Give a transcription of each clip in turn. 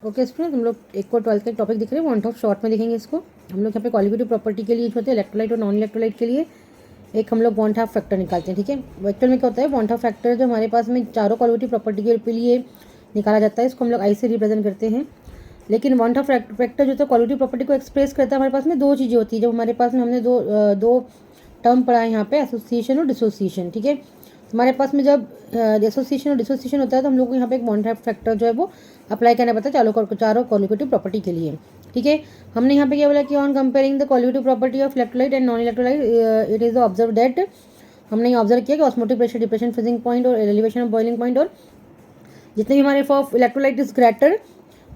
Okay student, हम लोग एक को 12th का टॉपिक दिख रहे हैं, वांट ऑफ शॉर्ट में देखेंगे इसको। हम लोग यहाँ पे कॉलिगेटिव प्रॉपर्टी के लिए जो होते हैं इलेक्ट्रोलाइट और नॉन इलेक्ट्रोलाइट के लिए एक हम लोग वांट ऑफ फैक्टर निकालते हैं। ठीक है, एक्चुअल में क्या होता है, वांट ऑफ फैक्टर जो हमारे पास में चारों कॉलिगेटिव प्रॉपर्टी के लिए निकाला जाता है, इसको हम लोग आई से रिप्रेजेंट करते हैं। लेकिन वांट ऑफ फैक्टर जो है कॉलिगेटिव प्रॉपर्टी को एक्सप्रेस करता है, हमारे पास में दो चीज़ें होती है। जब हमारे पास में हमने दो टर्म पढ़ा है यहाँ पे, एसोसिएशन और डिसोसिएशन। ठीक है, हमारे पास में जब एसोसिएशन और डिसोसिएशन होता है तो हम लोग को यहाँ पे एक वांट ऑफ फैक्टर जो है वो अप्लाई करना पड़ता है चारों कॉलिगेटिव प्रॉपर्टी के लिए। ठीक है, हमने यहाँ पे क्या बोला कि on comparing the colligative property of electrolyte and non electrolyte it is observe that, हमने ऑब्जर्व किया कि osmotic pressure, depression, freezing point और एलिवेशन ऑफ बॉइलिंग पॉइंट और जितने भी हमारे for electrolyte is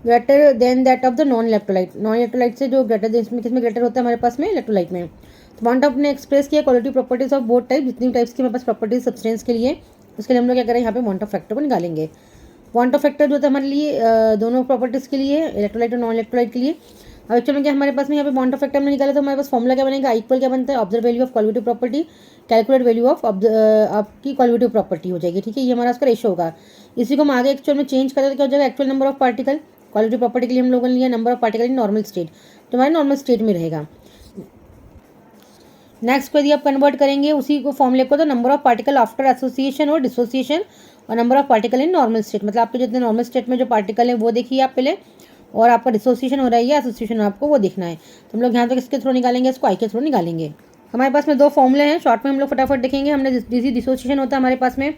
greater than that of the non electrolyte से जो ग्रेटर, इसमें किसमें ग्रेटर होता है हमारे पास में, इलेक्ट्रोलाइट में। तो वांट ऑफ ने एक्सप्रेस किया quality properties of both type, जितनी टाइप्स की हमारे पास प्रॉपर्टीज सब्सटेंस के लिए, उसके लिए हम लोग क्या करें, यहाँ पे वांट ऑफ फैक्टर को निकालेंगे। वांट ऑफ फैक्टर जो होता है हमारे लिए दोनों प्रॉपर्टीज के लिए, इलेक्ट्रोलाइट और नॉन इलेक्ट्रोलाइट के लिए। अब एक्चुअल में क्या हमारे पास में यहाँ पे वांट ऑफ फैक्टर में निकाला तो हमारे पास फॉर्मुला क्या बनेगा, इक्वल क्या बनता है, observe value of colligative property calculate value of आपकी कॉलिगेटिव प्रॉपर्टी हो जाएगी। ठीक है, ये हमारा उसका रेशो होगा। इसी को हम आगे एक्चुअल में चेंज करें तो क्या हो जाएगा, actual number of particle, colligative property के लिए हम लोगों ने लिया number of particle in normal state, तो हमारे नॉर्मल स्टेट में रहेगा। नेक्स्ट को यदि आप कन्वर्ट करेंगे उसी को फॉर्मूले को, तो number of particle after association और डिसोसिएशन और number of particle in normal state, मतलब आपके जितने नॉर्मल स्टेट में जो पार्टिकल है वो देखिए आप पहले, और आपका डिसोसिएशन हो रहा है या एसोसिएशन आपको वो देखना है। तो हम लोग यहाँ तक इसके थ्रू निकालेंगे, इसको आई के थ्रू निकालेंगे। हमारे पास में दो फॉर्मूले हैं, शॉर्ट में हम लोग फटाफट देखेंगे। हमने डिसोसिएशन होता है हमारे पास में,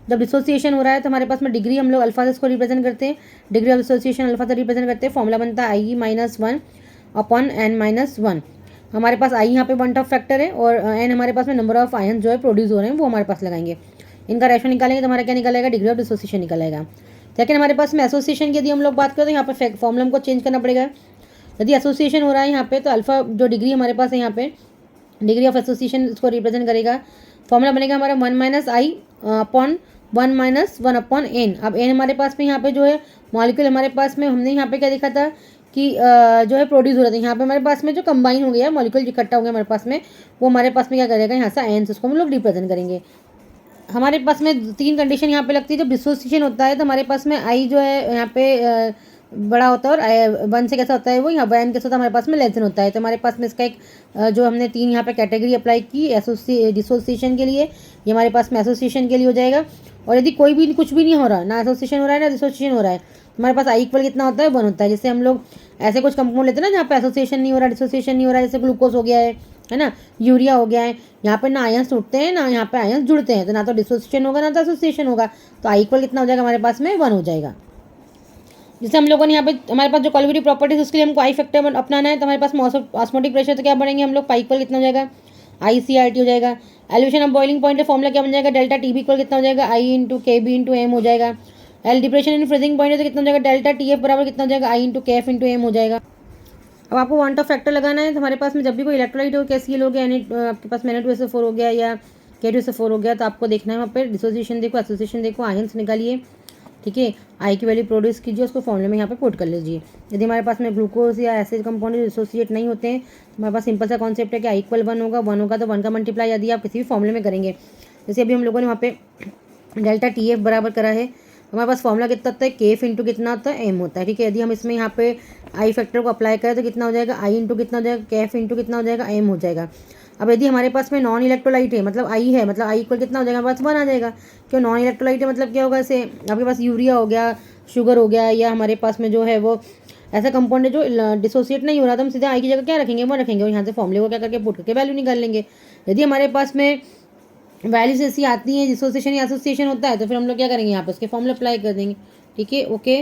जब डिसोसिएशन हो रहा है तो हमारे पास में डिग्री हम लोग अल्फा से इसको रिप्रेजेंट करते हैं, डिग्री ऑफ डिसोसिएशन अल्फा से रिप्रेजेंट करते हैं। फॉर्मूला बनता है आई -1 अपॉन n-1। हमारे पास आई यहाँ पे वांट ऑफ फैक्टर है और एन हमारे पास में नंबर ऑफ आयन जो है प्रोड्यूस हो रहे हैं वो हमारे पास लगाएंगे। इनका रेशो निकालेंगे तो हमारा क्या निकलेगा, डिग्री ऑफ डिसोसिएशन निकलेगा। सेकंड हमारे पास में एसोसिएशन की यदि हम लोग बात करें तो यहाँ पे फॉर्मूला हमको चेंज करना पड़ेगा। यदि एसोसिएशन हो रहा है यहाँ पे तो अल्फा जो डिग्री हमारे पास है यहाँ पे, डिग्री ऑफ एसोसिएशन इसको रिप्रेजेंट करेगा। फॉर्मूला बनेगा हमारा 1 - I अपॉन 1 - 1 अपॉन n। अब n हमारे पास में यहाँ पे जो है मॉलिक्यूल हमारे पास में, हमने यहाँ पे क्या देखा था कि जो है प्रोड्यूस हो रहा था, यहाँ पे हमारे पास में जो कंबाइन हो गया मॉलिक्यूल इकट्ठा हो गया हमारे पास में, वो हमारे पास में क्या करेगा, यहाँ से आयन से उसको हम लोग रिप्रेजेंट करेंगे। हमारे पास में तीन कंडीशन यहाँ पे लगती है। जब डिसोसिएशन होता है तो हमारे पास में आई जो है यहाँ पे बड़ा होता है और 1 से कैसा होता है वो, यहाँ पर n कैसा होता है हमारे पास में लेस देन होता है। तो हमारे पास में इसका एक जो हमने तीन यहाँ पे कैटेगरी अप्लाई की डिसोसिएशन के लिए, ये हमारे पास में एसोसिएशन के लिए हो जाएगा। और यदि कोई भी कुछ भी नहीं हो रहा, ना एसोसिएशन हो रहा है ना डिसोसिएशन हो रहा है, हमारे पास आई इक्वल कितना होता है, 1 होता है। जैसे हम लोग ऐसे कुछ कंपाउंड लेते हैं ना जहाँ पे एसोसिएशन नहीं हो रहा, डिसोसिएशन नहीं हो रहा है, जैसे ग्लूकोज हो गया है ना, यूरिया हो गया है, यहाँ पे ना आयंस टूटते हैं ना यहाँ पे आयंस जुड़ते हैं, तो ना तो डिसोसिएशन होगा ना तो एसोसिएशन होगा। तो आई इक्वल कितना हो जाएगा हमारे पास में, 1 हो जाएगा। जैसे हम लोगों ने यहाँ पे हमारे पास जो कॉलिगेटिव प्रॉपर्टीज उसके लिए हमको आई फैक्टर अपनाना है, तो हमारे पास ऑस्मोटिक प्रेशर तो क्या बढ़ेंगे हम लोग, पाई इक्वल कितना हो जाएगा, ICRT हो जाएगा। एलिवेशन ऑफ बॉइलिंग पॉइंट है, फॉर्मूला क्या बन जाएगा, डेल्टा TB इक्वल कितना हो जाएगा, I × KB × M हो जाएगा। डिप्रेशन इन फ्रीजिंग पॉइंट है तो कितना हो जाएगा, डेल्टा TF बराबर कितना हो जाएगा, I × KF × M हो जाएगा। अब आपको वांट ऑफ फैक्टर लगाना है, तो हमारे पास में जब भी कोई इलेक्ट्रोलाइट हो, KCl हो गया, आपके पास Na2SO4 हो गया या K2SO4 हो गया, तो आपको देखना है वहाँ पे डिसोसिएशन देखो, एसोसिएशन देखो, आयंस निकालिए। ठीक है, आई की वैल्यू प्रोड्यूस कीजिए, उसको फॉर्मूले में यहाँ पे पुट कर लीजिए। यदि हमारे पास में ग्लूकोज या एसिड कंपाउंड डिसोसिएट नहीं होते हैं तो हमारे पास सिंपल सा कॉन्सेप्ट है कि आई इक्वल 1 होगा, 1 होगा तो 1 का मल्टीप्लाई यदि आप किसी भी फॉर्मूले में करेंगे, जैसे अभी हम लोगों ने वहाँ पे डेल्टा TF बराबर करा है, हमारे पास फॉर्मूला कितना होता है, KF × कितना होता है, M होता है। ठीक है, यदि हम इसमें यहाँ पे आई फैक्टर को अप्लाई करें तो कितना हो जाएगा, I × कितना हो जाएगा, KF × कितना हो जाएगा, M हो जाएगा। अब यदि हमारे पास में नॉन इलेक्ट्रोलाइट है, मतलब आई है, मतलब आई इक्वल कितना हो जाएगा, हमारे पास 1 आ जाएगा। क्यों, नॉन इलेक्ट्रोलाइट है मतलब क्या होगा, जैसे आपके पास यूरिया हो गया, शुगर हो गया, या हमारे पास में जो है वो ऐसा कंपाउंड है जो डिसोसिएट नहीं हो रहा, तो हम सीधे आई की जगह क्या रखेंगे, वो रखेंगे और यहाँ से फॉर्मूले को क्या करके पुट करके वैल्यू निकाल लेंगे। यदि हमारे पास में वैल्यूज ऐसी आती हैं डिसोसिएशन या एसोसिएशन होता है तो फिर हम लोग क्या करेंगे, यहाँ पे उसके फॉर्मूले अप्लाई कर देंगे। ठीक है, ओके।